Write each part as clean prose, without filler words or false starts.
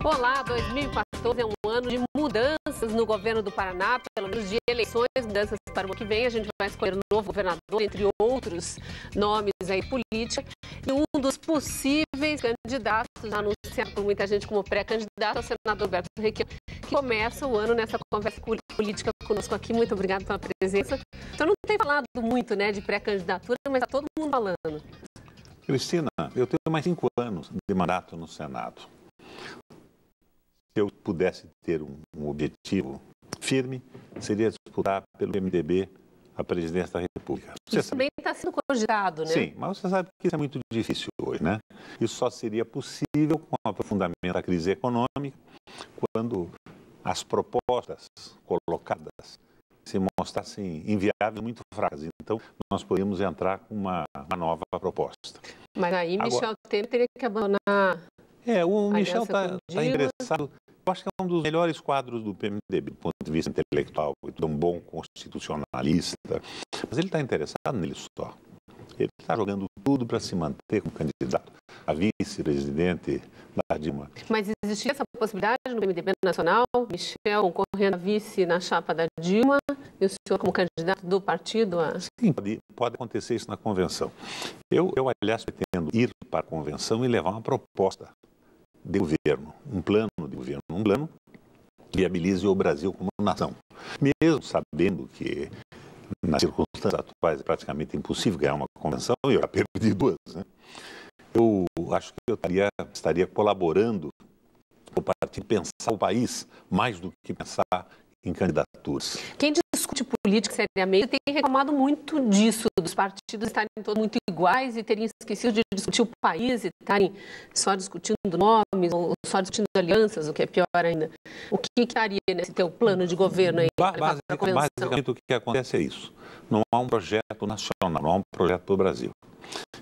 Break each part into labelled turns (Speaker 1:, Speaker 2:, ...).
Speaker 1: Olá, 2014 é um ano de mudanças no governo do Paraná, pelo menos de eleições, mudanças para o ano que vem. A gente vai escolher um novo governador, entre outros nomes aí política. E um dos possíveis candidatos, já anunciado por muita gente como pré-candidato, é o senador Roberto Requião, que começa o ano nessa conversa política conosco aqui. Muito obrigado pela presença. Então não tem falado muito, né, de pré-candidatura, mas está todo mundo falando.
Speaker 2: Cristina, eu tenho mais 5 anos de mandato no Senado. Se eu pudesse ter um objetivo firme, seria disputar pelo MDB a presidência da República.
Speaker 1: Isso também está sendo cogitado, né?
Speaker 2: Sim, mas você sabe que isso é muito difícil hoje, né? Isso só seria possível com o aprofundamento da crise econômica, quando as propostas colocadas se mostrassem inviáveis, muito fracas. Então, nós poderíamos entrar com uma nova proposta.
Speaker 1: Mas aí Michel Temer teria que abandonar...
Speaker 2: O Michel está interessado. Eu acho que é um dos melhores quadros do PMDB, do ponto de vista intelectual, um bom constitucionalista. Mas ele está interessado nele só. Ele está jogando tudo para se manter como candidato a vice-presidente da Dilma.
Speaker 1: Mas existia essa possibilidade no PMDB nacional? Michel concorrendo a vice na chapa da Dilma e o senhor como candidato do partido?
Speaker 2: Sim, pode acontecer isso na convenção. Eu, aliás, pretendo ir para a convenção e levar uma proposta de governo, um plano de governo, um plano que viabilize o Brasil como nação. Mesmo sabendo que, nas circunstâncias atuais, é praticamente impossível ganhar uma convenção, e eu já perdi 2, né? Eu acho que eu estaria colaborando para o partido pensar o país mais do que pensar em candidaturas.
Speaker 1: Quem discute política seriamente tem reclamado muito disso, dos partidos estarem todos muito iguais e terem esquecido de discutir o país e estarem só discutindo nomes ou só discutindo alianças, o que é pior ainda. O que estaria nesse teu plano de governo aí?
Speaker 2: Basicamente o que acontece é isso. Não há um projeto nacional, não há um projeto do Brasil.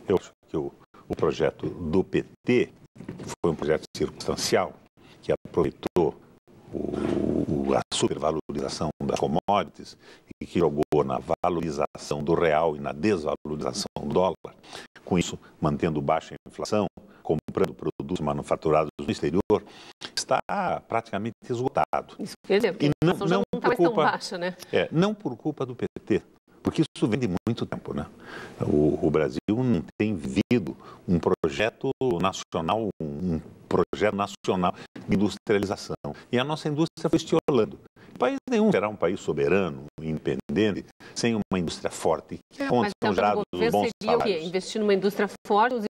Speaker 2: Eu acho que o projeto do PT foi um projeto circunstancial que aproveitou a supervalorização das commodities e que jogou na valorização do real e na desvalorização do dólar, com isso mantendo baixa inflação, comprando produtos manufaturados no exterior, está praticamente esgotado.
Speaker 1: Isso quer dizer,
Speaker 2: e não está mais
Speaker 1: tão baixa, né?
Speaker 2: Não por culpa do PT, porque isso vem de muito tempo, né? O Brasil não tem vivido um projeto nacional, de industrialização. E a nossa indústria foi estiolando. País nenhum será um país soberano, independente, sem uma indústria forte, onde são gerados os bons salários.
Speaker 1: Seria o quê? Investir numa indústria forte, os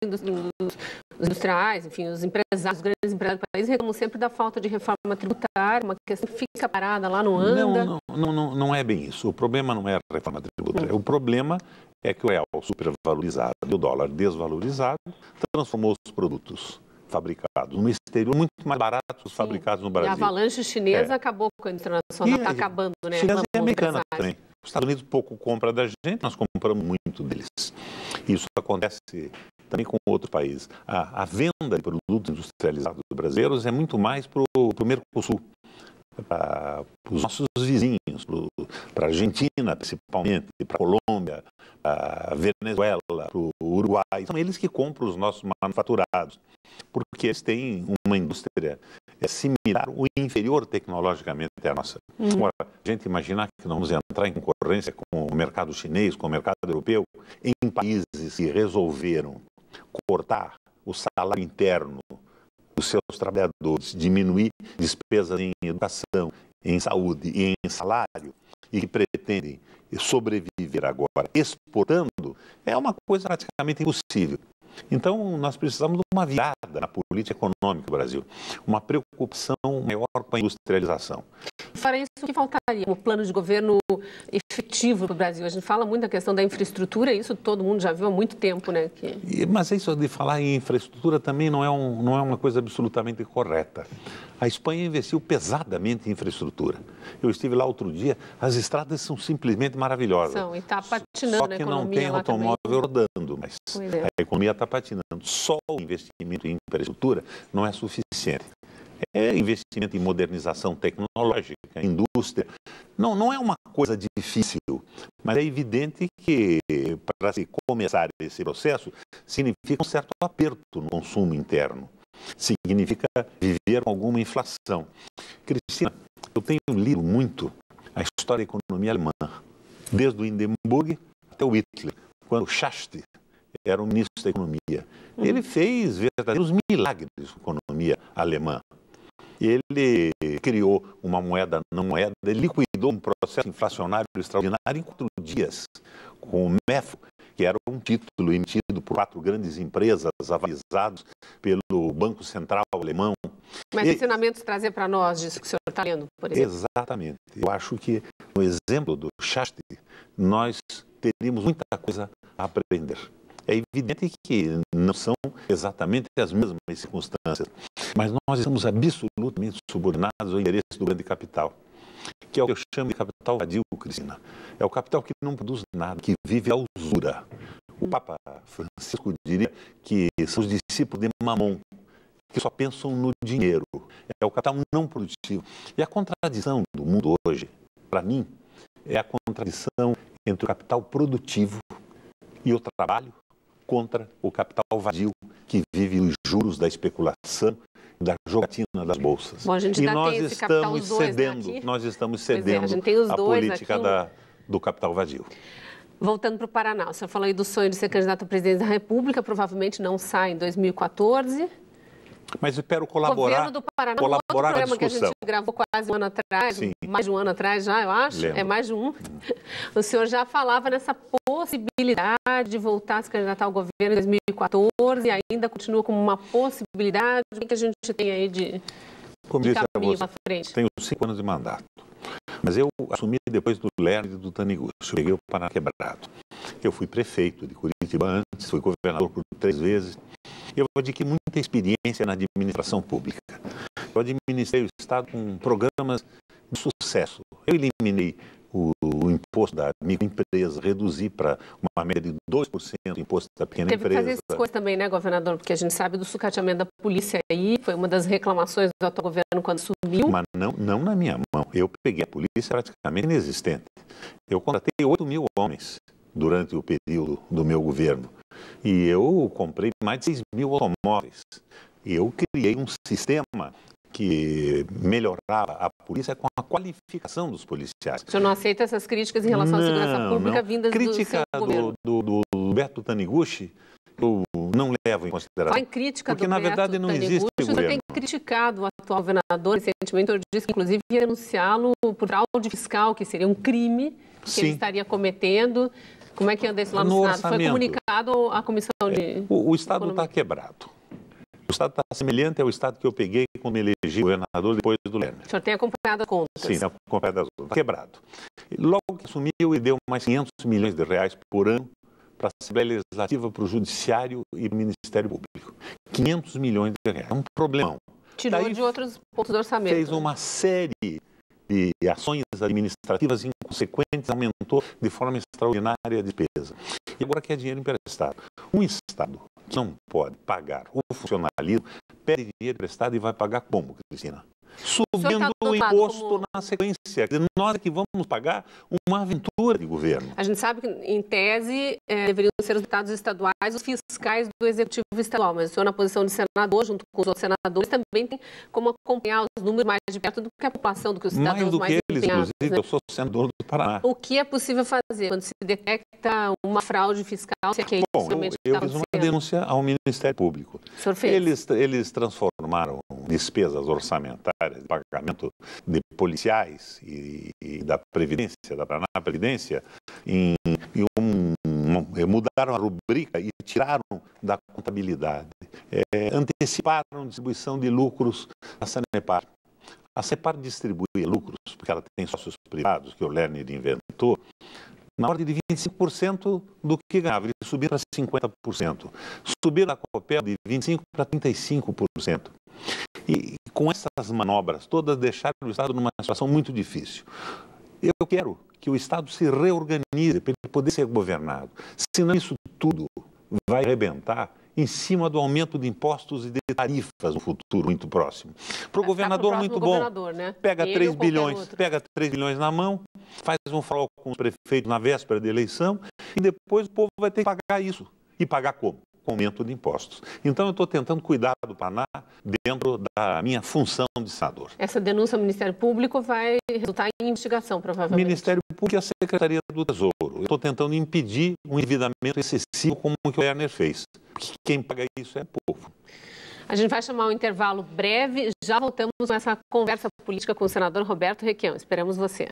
Speaker 1: industriais, enfim, os empresários, os grandes empresários do país reclamam sempre da falta de reforma tributária, uma questão que fica parada lá, não anda.
Speaker 2: Não é bem isso. O problema não é a reforma tributária. O problema é que o real supervalorizado e o dólar desvalorizado transformou os produtos fabricados no exterior muito mais baratos que os fabricados no Brasil.
Speaker 1: E a avalanche chinesa acabou com a internacional, está acabando, né?
Speaker 2: Chinesa e americana também. Os Estados Unidos pouco compra da gente, nós compramos muito deles. Isso acontece também com outros países. A venda de produtos industrializados brasileiros é muito mais para o Mercosul, para os nossos vizinhos, para a Argentina principalmente, para a Colômbia, para a Venezuela, para o Uruguai. São eles que compram os nossos manufaturados, porque eles têm uma indústria similar ou inferior tecnologicamente à nossa. Agora, a gente imaginar que nós vamos entrar em concorrência com o mercado chinês, com o mercado europeu, em países que resolveram cortar o salário interno dos seus trabalhadores, diminuir despesas em educação, em saúde e em salário, e que pretendem sobreviver agora exportando, é uma coisa praticamente impossível. Então, nós precisamos de uma virada na política econômica do Brasil, uma preocupação maior com a industrialização.
Speaker 1: Para isso, o que faltaria? Um plano de governo efetivo para o Brasil. A gente fala muito da questão da infraestrutura, isso todo mundo já viu há muito tempo, né?
Speaker 2: Mas isso de falar em infraestrutura também não é uma coisa absolutamente correta. A Espanha investiu pesadamente em infraestrutura. Eu estive lá outro dia, as estradas são simplesmente maravilhosas.
Speaker 1: São, e está patinando a economia.
Speaker 2: Só que não tem automóvel rodando, mas a economia está patinando. Só o investimento em infraestrutura não é suficiente. É investimento em modernização tecnológica, indústria. Não é uma coisa difícil, mas é evidente que para se começar esse processo significa um certo aperto no consumo interno. significa viver com alguma inflação. Cristina, eu tenho lido muito a história da economia alemã, desde o Hindenburg até o Hitler, quando Schacht era o ministro da Economia. Ele fez verdadeiros milagres na economia alemã. Ele criou uma moeda não moeda, ele liquidou um processo inflacionário extraordinário em 4 dias, com o MEF, que era um título emitido por 4 grandes empresas avalizados pelo Banco Central Alemão.
Speaker 1: Mas ensinamentos trazer para nós disso que o senhor está lendo, por exemplo?
Speaker 2: Exatamente. Eu acho que no exemplo do Schacht, nós teríamos muita coisa a aprender. É evidente que não são exatamente as mesmas circunstâncias, mas nós estamos absolutamente subordinados ao interesse do grande capital, que é o que eu chamo de capital vadio, Cristina. É o capital que não produz nada, que vive a usura. O Papa Francisco diria que são os discípulos de Mamon, que só pensam no dinheiro. É o capital não produtivo. E a contradição do mundo hoje, para mim, é a contradição entre o capital produtivo e o trabalho contra o capital vadio que vive os juros da especulação, da jogatina das bolsas.
Speaker 1: Bom, a gente
Speaker 2: e
Speaker 1: ainda
Speaker 2: nós
Speaker 1: tem esse
Speaker 2: estamos
Speaker 1: capital
Speaker 2: cedendo,
Speaker 1: aqui.
Speaker 2: nós estamos
Speaker 1: Pois é, a gente tem os
Speaker 2: a
Speaker 1: dois
Speaker 2: política
Speaker 1: aqui.
Speaker 2: do capital vadio.
Speaker 1: Voltando para o Paraná, o senhor falou aí do sonho de ser candidato à presidência da República, provavelmente não sai em 2014.
Speaker 2: Mas eu espero colaborar.
Speaker 1: Governo do Paraná,
Speaker 2: colaborar
Speaker 1: outro programa
Speaker 2: com a
Speaker 1: que a
Speaker 2: discussão.
Speaker 1: gente gravou quase um ano atrás,
Speaker 2: Sim.
Speaker 1: mais de um ano atrás já, eu acho,
Speaker 2: Lembro.
Speaker 1: é mais de um. O senhor já falava nessa possibilidade de voltar a se candidatar ao governo em 2014 e ainda continua como uma possibilidade. O que a gente tem aí de caminho para frente?
Speaker 2: Tenho 5 anos de mandato, mas eu assumi depois do Lerner e do Taniguchi. Eu peguei o Paraná quebrado. Eu fui prefeito de Curitiba antes, fui governador por 3 vezes. Eu adquiri muita experiência na administração pública. Eu administrei o Estado com programas de sucesso. Eu eliminei o imposto da microempresa, reduzi para uma média de 2% o imposto da pequena empresa.
Speaker 1: Teve que fazer essas coisas também, né, governador? Porque a gente sabe do sucateamento da polícia aí, foi uma das reclamações do atual governo quando subiu.
Speaker 2: Mas não na minha mão. Eu peguei a polícia praticamente inexistente. Eu contratei 8.000 homens durante o período do meu governo. E eu comprei mais de 6.000 automóveis. Eu criei um sistema que melhorava a polícia com a qualificação dos policiais.
Speaker 1: O senhor não aceita essas críticas em relação à segurança pública vindas do seu governo?
Speaker 2: Crítica do Roberto Taniguchi, eu não levo em consideração.
Speaker 1: Só em crítica
Speaker 2: porque,
Speaker 1: do
Speaker 2: na verdade, não existe
Speaker 1: o senhor tem criticado o atual governador. Recentemente, eu disse que, inclusive, ia denunciá-lo por fraude fiscal, que seria um crime que ele estaria cometendo. Como é que anda isso lá no Senado? Foi comunicado à Comissão de...
Speaker 2: O Estado está quebrado. O Estado está semelhante ao Estado que eu peguei quando me elegi governador depois do Lerner.
Speaker 1: O senhor tem acompanhado as contas?
Speaker 2: Sim, tem acompanhado as contas. Está quebrado. Logo que assumiu, ele deu mais 500 milhões de reais por ano para a Assembleia Legislativa, para o Judiciário e para o Ministério Público. 500 milhões de reais. É um problemão.
Speaker 1: Tirou de outros pontos do orçamento.
Speaker 2: Fez uma série de ações administrativas inconsequentes, aumentou de forma extraordinária a despesa. E agora quer dinheiro emprestado. Um Estado que não pode pagar o funcionalismo, pede dinheiro emprestado e vai pagar como, Cristina? Subindo o imposto na sequência. Nós é que vamos pagar uma aventura de governo.
Speaker 1: A gente sabe que, em tese, deveriam ser os deputados estaduais os fiscais do Executivo Estadual, mas o senhor, na posição de senador, junto com os outros senadores, também tem como acompanhar os números mais de perto do que a população, do que os cidadãos mais
Speaker 2: do que eles,
Speaker 1: empenhados,
Speaker 2: inclusive,
Speaker 1: né?
Speaker 2: Eu sou senador do Paraná.
Speaker 1: O que é possível fazer quando se detecta uma fraude fiscal? Se é que
Speaker 2: Bom, eu fiz uma denúncia ao Ministério Público.
Speaker 1: O senhor fez?
Speaker 2: Eles transformaram despesas orçamentárias de pagamento de policiais e da Previdência, da Paraná Previdência, mudaram a rubrica e tiraram da contabilidade. Anteciparam a distribuição de lucros à Sanepar. A Sanepar distribuía lucros, porque ela tem sócios privados, que o Lerner inventou, na ordem de 25% do que ganhava. Eles subiram para 50%. Subiram a Copel de 25% para 35%. E com essas manobras todas deixaram o Estado numa situação muito difícil. Eu quero que o Estado se reorganize para ele poder ser governado. Senão isso tudo vai arrebentar em cima do aumento de impostos e de tarifas no futuro muito próximo. Para o governador, muito bom.
Speaker 1: Né?
Speaker 2: Pega 3 bilhões na mão, faz um farol com o prefeito na véspera da eleição e depois o povo vai ter que pagar isso. E pagar como? com aumento de impostos. Então, eu estou tentando cuidar do Paraná dentro da minha função de senador.
Speaker 1: Essa denúncia ao Ministério Público vai resultar em investigação, provavelmente.
Speaker 2: Ministério Público e a Secretaria do Tesouro. Eu estou tentando impedir um endividamento excessivo como o que o Lerner fez. Porque quem paga isso é o povo.
Speaker 1: A gente vai chamar um intervalo breve. Já voltamos com essa conversa política com o senador Roberto Requião. Esperamos você.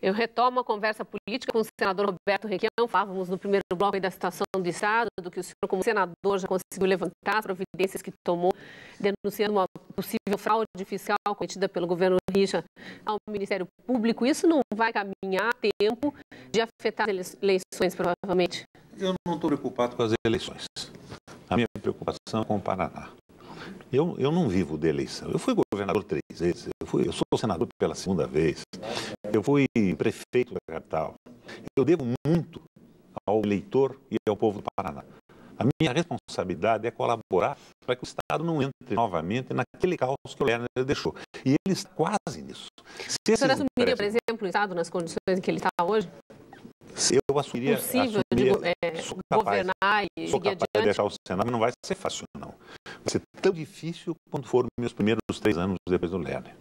Speaker 1: Eu retomo a conversa política com o senador Roberto Requião. Falávamos no primeiro bloco da situação do Estado, do que o senhor, como senador, já conseguiu levantar, as providências que tomou, denunciando uma possível fraude fiscal cometida pelo governo Richa ao Ministério Público. Isso não vai caminhar a tempo de afetar as eleições, provavelmente?
Speaker 2: Eu não estou preocupado com as eleições. A minha preocupação é com o Paraná. Eu não vivo de eleição. Eu fui governador 3 vezes, eu sou senador pela segunda vez, eu fui prefeito da capital. Eu devo muito ao eleitor e ao povo do Paraná. A minha responsabilidade é colaborar para que o Estado não entre novamente naquele caos que o Lerner deixou. E ele está quase nisso.
Speaker 1: O senhor assumiria, por exemplo, o Estado nas condições em que ele está hoje?
Speaker 2: Eu assumiria,
Speaker 1: governar e
Speaker 2: sou capaz de deixar o Senado, mas não vai ser fácil, não. Vai ser tão difícil quanto foram meus primeiros 3 anos depois do Lerner.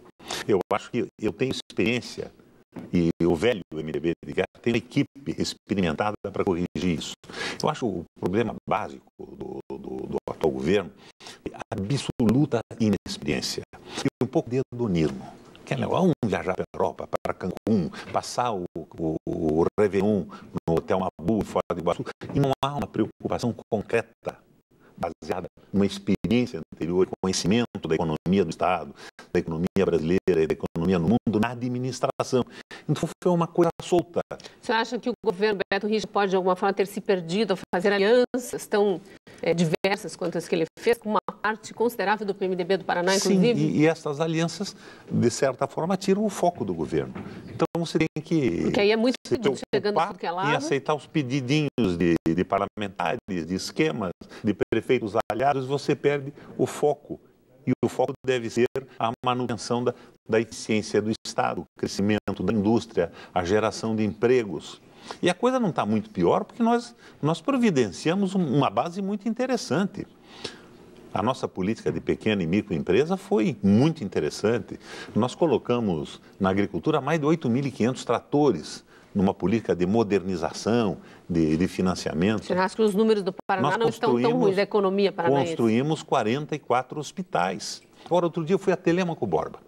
Speaker 2: Eu acho que eu tenho experiência, e o velho MDB de Guerra tem uma equipe experimentada para corrigir isso. Eu acho o problema básico do atual governo é a absoluta inexperiência e um pouco de hedonismo. Vamos viajar para a Europa, para Cancún, passar o Réveillon no Hotel Mabu, fora de Iguaçu, e não há uma preocupação concreta, baseada numa experiência anterior, conhecimento da economia do Estado, da economia brasileira e da economia no mundo, na administração. Então foi uma coisa solta.
Speaker 1: Você acha que o governo Beto Richa pode, de alguma forma, ter se perdido a fazer alianças tão diversas quanto as que ele fez, com uma parte considerável do PMDB do Paraná, inclusive?
Speaker 2: Sim, e essas alianças, de certa forma, tiram o foco do governo. Então você tem que...
Speaker 1: Porque aí é muito pedido chegando a tudo que é lado.
Speaker 2: E aceitar os pedidinhos de parlamentares, de esquemas, de prefeitos aliados, você perde o foco. E o foco deve ser a manutenção da eficiência do Estado, o crescimento da indústria, a geração de empregos. E a coisa não está muito pior porque nós providenciamos uma base muito interessante. A nossa política de pequena e microempresa foi muito interessante. Nós colocamos na agricultura mais de 8.500 tratores numa política de modernização, de financiamento.
Speaker 1: Você acha que os números do Paraná não estão tão ruins, da economia paranaense?
Speaker 2: Construímos 44 hospitais. Agora, outro dia eu fui a Telêmaco Borba.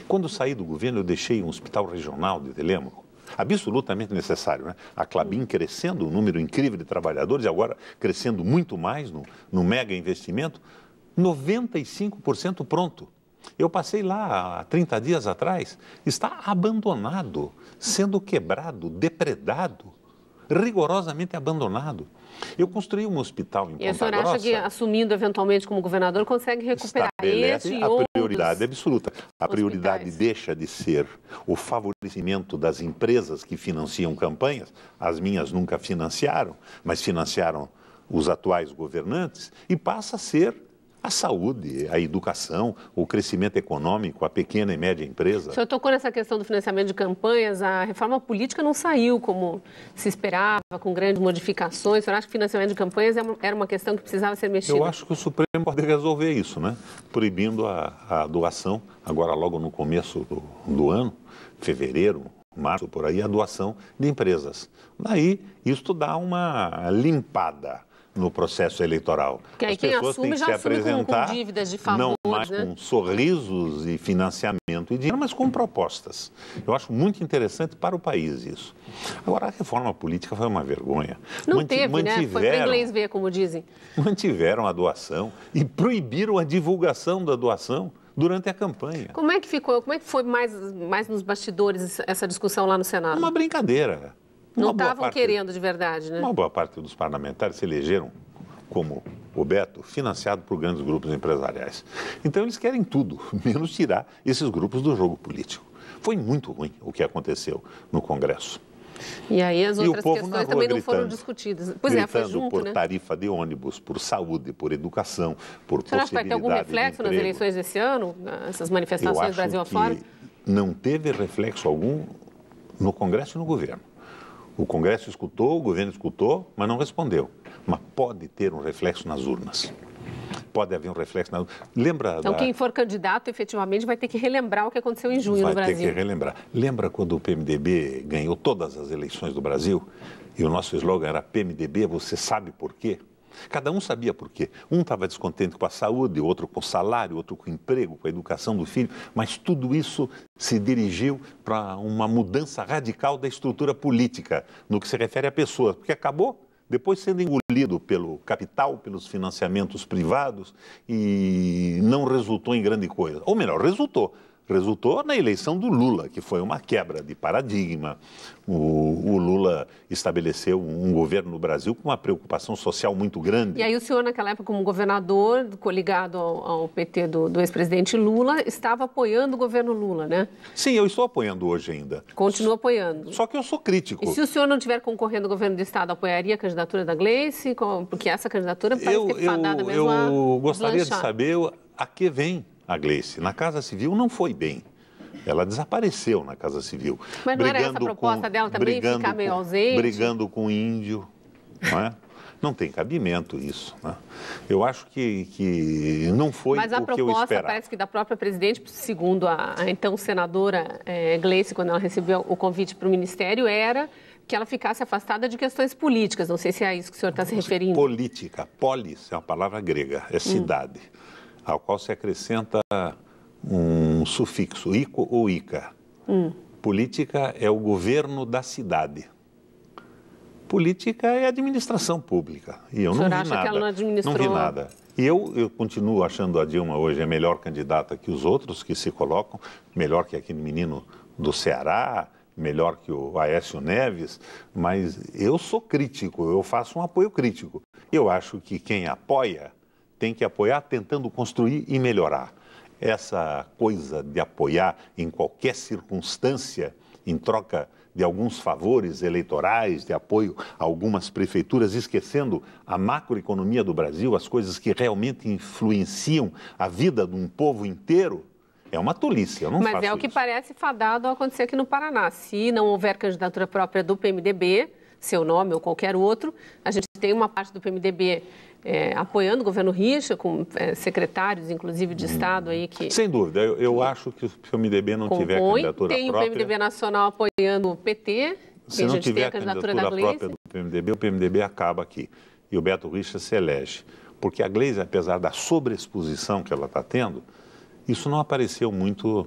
Speaker 2: Quando eu saí do governo, eu deixei um hospital regional de Telêmaco, absolutamente necessário, né? A Klabin crescendo, um número incrível de trabalhadores, e agora crescendo muito mais no mega investimento, 95% pronto. Eu passei lá há 30 dias atrás, está abandonado, sendo quebrado, depredado, rigorosamente abandonado. Eu construí um hospital em Ponta Grossa.
Speaker 1: E o senhor acha que, assumindo eventualmente como governador, consegue recuperar esse e outros?
Speaker 2: A prioridade absoluta. A prioridade deixa de ser o favorecimento das empresas que financiam campanhas. As minhas nunca financiaram, mas financiaram os atuais governantes, e passa a ser a saúde, a educação, o crescimento econômico, a pequena e média empresa.
Speaker 1: O senhor tocou nessa questão do financiamento de campanhas. A reforma política não saiu como se esperava, com grandes modificações. O senhor acha que o financiamento de campanhas era uma questão que precisava ser mexida?
Speaker 2: Eu acho que o Supremo pode resolver isso, né? Proibindo a doação, agora logo no começo do ano, fevereiro, março, por aí, a doação de empresas. Daí, isso dá uma limpada no processo eleitoral.
Speaker 1: Que aí quem assume já assume com dívidas de favores,
Speaker 2: não mais com sorrisos e financiamento e dinheiro, mas com propostas. Eu acho muito interessante para o país isso. Agora, a reforma política foi uma vergonha.
Speaker 1: Não teve, né? Foi para inglês ver, como dizem.
Speaker 2: Mantiveram a doação e proibiram a divulgação da doação durante a campanha.
Speaker 1: Como é que ficou? Como é que foi mais nos bastidores essa discussão lá no Senado?
Speaker 2: Uma brincadeira.
Speaker 1: Não estavam querendo de verdade, né?
Speaker 2: Uma boa parte dos parlamentares se elegeram, como o Beto, financiado por grandes grupos empresariais. Então eles querem tudo, menos tirar esses grupos do jogo político. Foi muito ruim o que aconteceu no Congresso.
Speaker 1: E aí as outras questões também não foram
Speaker 2: gritando,
Speaker 1: discutidas. Pois é, foi junto,
Speaker 2: por
Speaker 1: né?
Speaker 2: tarifa de ônibus, por saúde, por educação, por
Speaker 1: Você acha que vai ter algum reflexo nas eleições desse ano? Essas manifestações Brasil afora?
Speaker 2: Não teve reflexo algum no Congresso e no governo. O Congresso escutou, o governo escutou, mas não respondeu. Mas pode ter um reflexo nas urnas. Pode haver um reflexo nas urnas. Lembra
Speaker 1: então, quem for candidato, efetivamente, vai ter que relembrar o que aconteceu em junho no Brasil.
Speaker 2: Vai ter que relembrar. Lembra quando o PMDB ganhou todas as eleições do Brasil? E o nosso slogan era PMDB, você sabe por quê? Cada um sabia por quê. Um estava descontente com a saúde, outro com o salário, outro com o emprego, com a educação do filho, mas tudo isso se dirigiu para uma mudança radical da estrutura política, no que se refere a pessoas, porque acabou depois sendo engolido pelo capital, pelos financiamentos privados e não resultou em grande coisa. Ou melhor, resultou na eleição do Lula, que foi uma quebra de paradigma. O Lula estabeleceu um governo no Brasil com uma preocupação social muito grande.
Speaker 1: E aí o senhor, naquela época, como governador, coligado ao PT do ex-presidente Lula, estava apoiando o governo Lula, né?
Speaker 2: Sim, eu estou apoiando hoje ainda.
Speaker 1: Continua apoiando.
Speaker 2: Só que eu sou crítico.
Speaker 1: E se o senhor não estiver concorrendo ao governo do Estado, apoiaria a candidatura da Gleice? Porque essa candidatura parece que é fadada mesmo a
Speaker 2: Eu gostaria de saber a que vem a Gleice. Na Casa Civil não foi bem. Ela desapareceu na Casa Civil.
Speaker 1: Mas não era essa a proposta dela também, ficar meio ausente?
Speaker 2: Brigando com o índio, não é? Não tem cabimento isso, né? Eu acho que não foi o que eu esperava.
Speaker 1: Mas a proposta parece que da própria presidente, segundo a então senadora Gleice, quando ela recebeu o convite para o ministério, era que ela ficasse afastada de questões políticas. Não sei se é a isso que o senhor está se referindo.
Speaker 2: Política, polis, é uma palavra grega, é cidade, ao qual se acrescenta um sufixo, ico ou ica. Política é o governo da cidade. Política é administração pública. E eu não vi nada.
Speaker 1: Que ela não administrou?
Speaker 2: Não vi nada. E eu continuo achando a Dilma hoje a melhor candidata que os outros que se colocam, melhor que aquele menino do Ceará, melhor que o Aécio Neves, mas eu sou crítico, eu faço um apoio crítico. Eu acho que quem apoia tem que apoiar tentando construir e melhorar. Essa coisa de apoiar em qualquer circunstância, em troca de alguns favores eleitorais, de apoio a algumas prefeituras, esquecendo a macroeconomia do Brasil, as coisas que realmente influenciam a vida de um povo inteiro, é uma tolice, eu não faço isso.
Speaker 1: Mas é o que parece fadado a acontecer aqui no Paraná. Se não houver candidatura própria do PMDB, seu nome ou qualquer outro, a gente tem uma parte do PMDB apoiando o governo Richa, com secretários, inclusive, de Estado aí que...
Speaker 2: Sem dúvida, eu acho que se o PMDB não tiver candidatura
Speaker 1: tem
Speaker 2: própria...
Speaker 1: Tem o PMDB nacional apoiando o PT,
Speaker 2: se não tiver a candidatura própria do PMDB, o PMDB acaba aqui. E o Beto Richa se elege. Porque a Gleice, apesar da sobreexposição que ela está tendo, isso não apareceu muito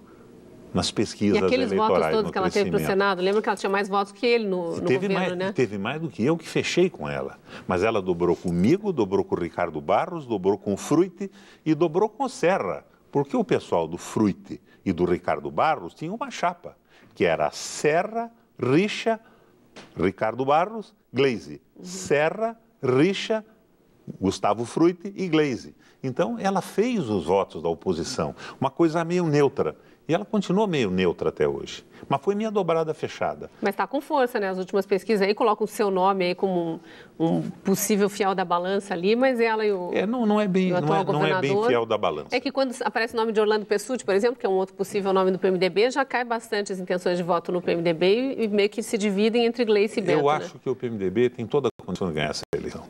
Speaker 2: nas pesquisas eleitorais.
Speaker 1: E aqueles votos todos que ela teve para o Senado, lembra que ela tinha mais votos que ele no governo, né?
Speaker 2: Teve mais do que eu, que fechei com ela. Mas ela dobrou comigo, dobrou com o Ricardo Barros, dobrou com o Fruit e dobrou com o Serra. Porque o pessoal do Fruit e do Ricardo Barros tinha uma chapa, que era Serra, Richa, Ricardo Barros, Gleice. Serra, Richa, Gustavo Fruit e Gleice. Então, ela fez os votos da oposição, uma coisa meio neutra. E ela continua meio neutra até hoje. Mas foi minha dobrada fechada.
Speaker 1: Mas está com força, né? As últimas pesquisas aí colocam o seu nome aí como um possível fiel da balança ali, mas ela e o
Speaker 2: não é bem fiel da balança.
Speaker 1: É que quando aparece o nome de Orlando Pessutti, por exemplo, que é um outro possível nome do PMDB, já cai bastante as intenções de voto no PMDB e meio que se dividem entre Gleice e Beto.
Speaker 2: Eu acho que o PMDB tem toda a condição de ganhar essa eleição.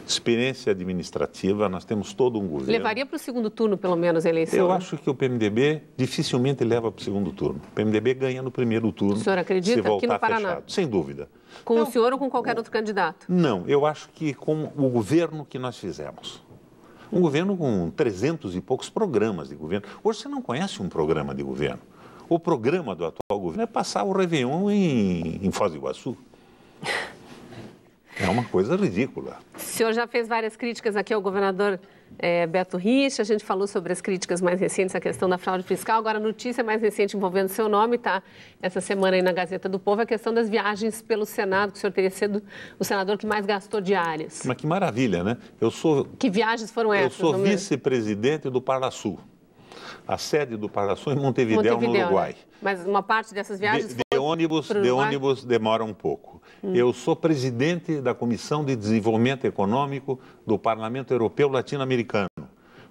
Speaker 2: Experiência administrativa, nós temos todo um governo.
Speaker 1: Levaria para o segundo turno, pelo menos, a eleição?
Speaker 2: Eu acho que o PMDB dificilmente leva para o segundo turno. O PMDB ganha no primeiro turno.
Speaker 1: O senhor acredita?
Speaker 2: Se voltar
Speaker 1: aqui no Paraná?
Speaker 2: Fechado. Sem dúvida.
Speaker 1: Com o senhor ou com qualquer outro candidato?
Speaker 2: Não, eu acho que com o governo que nós fizemos. Um governo com 300 e poucos programas de governo. Hoje você não conhece um programa de governo. O programa do atual governo é passar o Réveillon em Foz do Iguaçu. É uma coisa ridícula.
Speaker 1: O senhor já fez várias críticas aqui ao governador Beto Richa. A gente falou sobre as críticas mais recentes, a questão da fraude fiscal. Agora, a notícia mais recente envolvendo seu nome, está essa semana aí na Gazeta do Povo, a questão das viagens pelo Senado, que o senhor teria sido o senador que mais gastou diárias.
Speaker 2: Mas que maravilha, né?
Speaker 1: Que viagens foram essas?
Speaker 2: Eu sou vice-presidente do Parlasul. A sede do Parlasul é em Montevidéu, no Uruguai.
Speaker 1: Né? Mas uma parte dessas viagens
Speaker 2: de ônibus demora um pouco. Eu sou presidente da Comissão de Desenvolvimento Econômico do Parlamento Europeu Latino-Americano.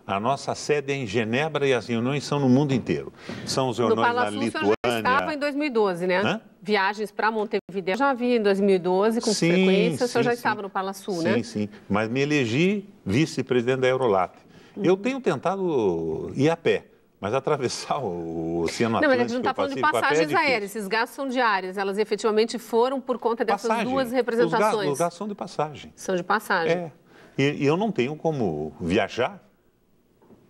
Speaker 2: A nossa sede é em Genebra e as reuniões são no mundo inteiro. São as reuniões na Lituânia. O senhor já
Speaker 1: estava em 2012, né? Viagens para Montevideo. Já havia em 2012, com frequência. O senhor já estava no Parlasul, né?
Speaker 2: Sim. Mas me elegi vice-presidente da Eurolat. Eu tenho tentado ir a pé. Mas atravessar o Oceano Atlântico...
Speaker 1: Não, mas a gente não está falando de passagens aéreas. Esses gastos são diários. Elas efetivamente foram por conta dessas duas representações.
Speaker 2: Os gastos são de passagem.
Speaker 1: São de passagem.
Speaker 2: E eu não tenho como viajar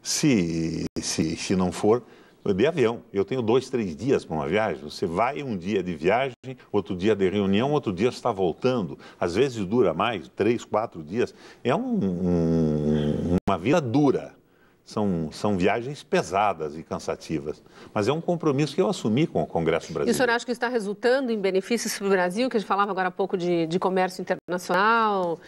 Speaker 2: se não for de avião. Eu tenho 2, 3 dias para uma viagem. Você vai um dia de viagem, outro dia de reunião, outro dia você está voltando. Às vezes dura mais, 3, 4 dias. É uma vida dura. São viagens pesadas e cansativas, mas é um compromisso que eu assumi com o Congresso brasileiro.
Speaker 1: E o senhor acha que isso está resultando em benefícios para o Brasil, que a gente falava agora há pouco de comércio internacional,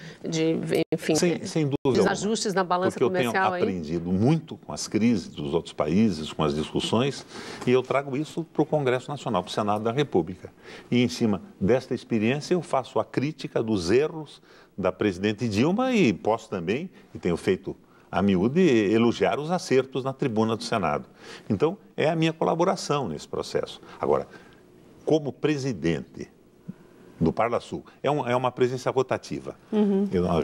Speaker 1: enfim,
Speaker 2: sem dúvida,
Speaker 1: desajustes na balança comercial?
Speaker 2: Porque eu tenho aprendido muito com as crises dos outros países, com as discussões, e eu trago isso para o Congresso Nacional, para o Senado da República. E em cima desta experiência eu faço a crítica dos erros da presidente Dilma e posso também, e tenho feito a miúde, elogiar os acertos na tribuna do Senado. Então, é a minha colaboração nesse processo. Agora, como presidente do Parlasul, é uma presença rotativa.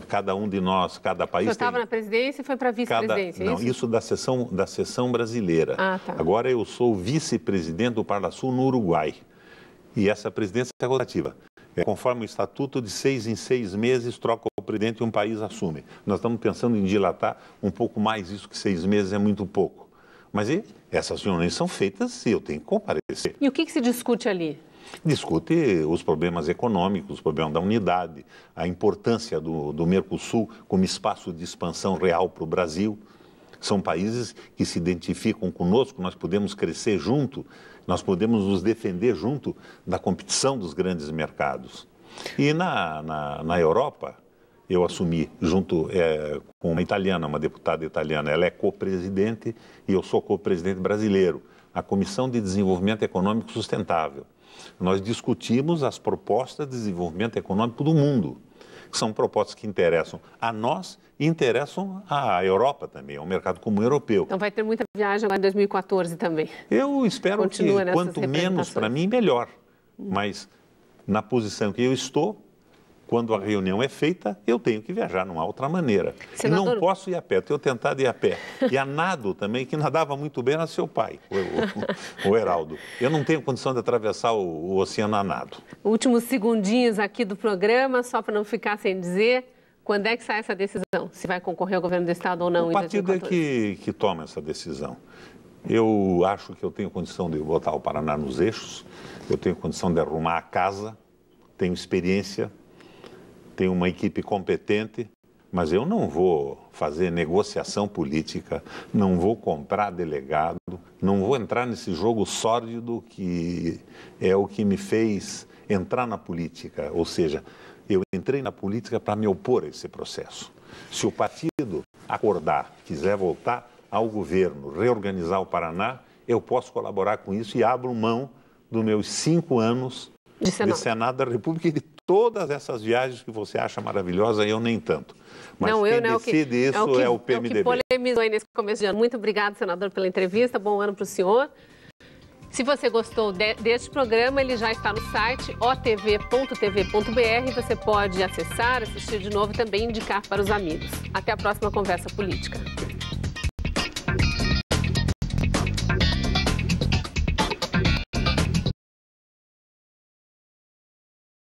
Speaker 2: Cada um de nós, cada país...
Speaker 1: O senhor estava na presidência e foi para a vice-presidência,
Speaker 2: Não, isso da sessão brasileira.
Speaker 1: Tá.
Speaker 2: Agora eu sou vice-presidente do Parlasul no Uruguai. E essa presidência é rotativa. Conforme o estatuto, de 6 em 6 meses, troca o presidente e um país assume. Nós estamos pensando em dilatar um pouco mais isso, que 6 meses é muito pouco. Mas essas reuniões são feitas e eu tenho que comparecer.
Speaker 1: E o que se discute ali?
Speaker 2: Discute os problemas econômicos, os problemas da unidade, a importância do Mercosul como espaço de expansão real para o Brasil. São países que se identificam conosco, nós podemos crescer junto, nós podemos nos defender junto da competição dos grandes mercados. E na Europa, eu assumi junto com uma italiana, uma deputada italiana, ela é co-presidente e eu sou co-presidente brasileiro, a Comissão de Desenvolvimento Econômico Sustentável. Nós discutimos as propostas de desenvolvimento econômico do mundo, que são propostas que interessam a nós e interessam à Europa também, ao mercado comum europeu.
Speaker 1: Então vai ter muita viagem agora em 2014 também.
Speaker 2: Eu espero que quanto menos para mim, melhor. Mas na posição que eu estou, quando a reunião é feita, eu tenho que viajar, não há outra maneira.
Speaker 1: Senador...
Speaker 2: E não posso ir a pé, tenho tentado ir a pé. E a nado também, que nadava muito bem, era seu pai, o Heraldo. Eu não tenho condição de atravessar o oceano a nado.
Speaker 1: Últimos segundinhos aqui do programa, só para não ficar sem dizer, quando é que sai essa decisão? Se vai concorrer ao governo do Estado ou não?
Speaker 2: O partido é que toma essa decisão. Eu acho que eu tenho condição de botar o Paraná nos eixos, eu tenho condição de arrumar a casa, tenho experiência, tenho uma equipe competente, mas eu não vou fazer negociação política, não vou comprar delegado, não vou entrar nesse jogo sórdido que é o que me fez entrar na política. Ou seja, eu entrei na política para me opor a esse processo. Se o partido acordar, quiser voltar ao governo, reorganizar o Paraná, eu posso colaborar com isso e abro mão dos meus 5 anos de Senado da República e de todas essas viagens que você acha maravilhosas, eu nem tanto. Mas
Speaker 1: não,
Speaker 2: quem decide isso é o PMDB.
Speaker 1: É o que polemizou aí nesse começo de ano. Muito obrigado, senador, pela entrevista. Bom ano para o senhor. Se você gostou deste programa, ele já está no site otv.tv.br. Você pode acessar, assistir de novo e também indicar para os amigos. Até a próxima Conversa Política.